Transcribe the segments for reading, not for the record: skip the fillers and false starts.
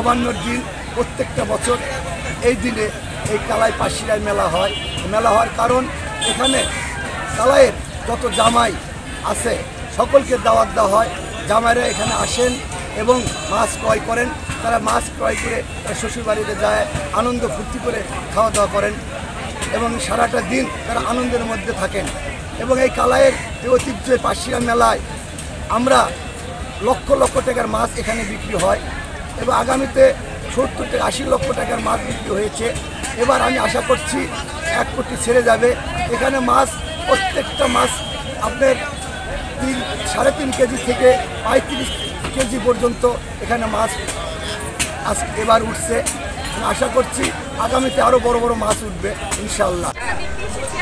নবান্নর দিন প্রত্যেকটা বছর এই দিনে এই কালাই পাশিরায় মেলা হয়। মেলা হওয়ার কারণ এখানে কালাইয়ের যত জামাই আছে সকলকে দাওয়াত দেওয়া হয়। জামাইরা এখানে আসেন এবং মাছ ক্রয় করেন। তারা মাছ ক্রয় করে শ্বশুরবাড়িতে যায়, আনন্দ ফুর্তি করে খাওয়া দাওয়া করেন এবং সারাটা দিন তারা আনন্দের মধ্যে থাকেন। এবং এই কালাইয়ের এই ঐতিহ্য পাশিরা মেলায় আমরা লক্ষ লক্ষ টাকার মাছ এখানে বিক্রি হয় এবং আগামীতে 70 থেকে 80 লক্ষ টাকার মাছ বিক্রি হয়েছে। এবার আমি আশা করছি 1 কোটি ছেড়ে যাবে। এখানে মাছ প্রত্যেকটা মাছ আপনার 3.5 কেজি থেকে 35 কেজি পর্যন্ত এখানে মাছ এবার উঠছে। আশা করছি আগামীতে আরও বড় বড় মাছ উঠবে ইনশাআল্লাহ।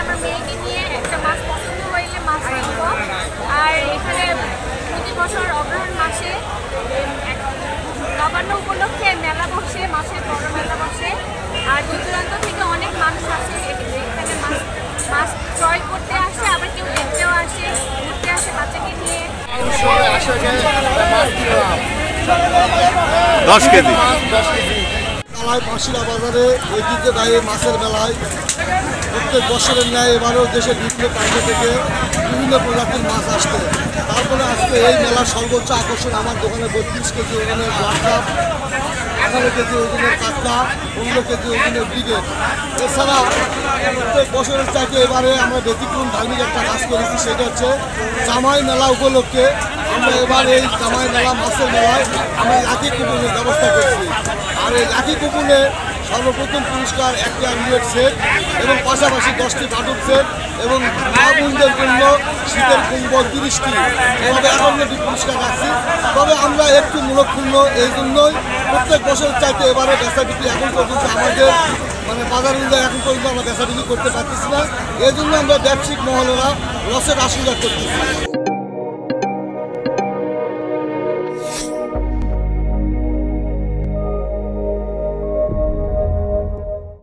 আমার মেয়েকে নিয়ে একটা মাছ পছন্দ হইলে মাছ কিনবো। আর এখানে প্রতি বছর অগ্রহায়ণ মাসে নবান্ন উপলক্ষে মেলা বসে, মাছের বড় মেলা বসে। আর দূর দূরান্ত থেকে অনেক মানুষ আসে এখানে মাছ ক্রয় করতে আসে, আবার কেউ দেখতেও আসে, ঘুরতে আসে বাচ্চাকে নিয়ে। 10 কেজি কালাই পাশিরা বাজারে ঐতিহ্যবাহী মাছের মেলায় প্রত্যেক বছরের ন্যায় এবারেও দেশের বিভিন্ন প্রান্ত থেকে বিভিন্ন প্রজাতির মাছ আসছে। তারপরে আজকে এই মেলার সর্বোচ্চ আকর্ষণ আমার দোকানে 32 কেজি ওজনের ব্লাড কাপ, 18 কেজি ওজনের কাতলা, 15 কেজি ওজনের ব্রিগেড। এছাড়া প্রত্যেক বছরের চাইতে এবারে আমরা ব্যতিক্রম ধার্মিক একটা কাজ করেছি, সেটা হচ্ছে জামাই মেলা উপলক্ষে আমরা এবার এই জামাই মেলা মাছের মেলায় আমরা লাকি কুপনের ব্যবস্থা করছি। আর এই লাকি কুপনে সর্বপ্রথম পুরস্কার একটা অ্যান্ড্রয়েড সেট এবং পাশাপাশি 10টি বাটুক সেট এবং মা-বোনদের জন্য শীতের কম্বল 30টি, এভাবে 51টি পুরস্কার রাখছি। তবে আমরা একটু মূলক্ষুণ্ণ, এই জন্যই প্রত্যেক বছরের চাইতে এবারে বেচাবিক্রি এখন পর্যন্ত আমাদের বাজার অনুযায়ী এখন পর্যন্ত আমরা বেচাবিক্রি করতে পারতেছি না। এই জন্য আমরা ব্যবসায়িক মহলেরা লসের আশঙ্কা করতেছি।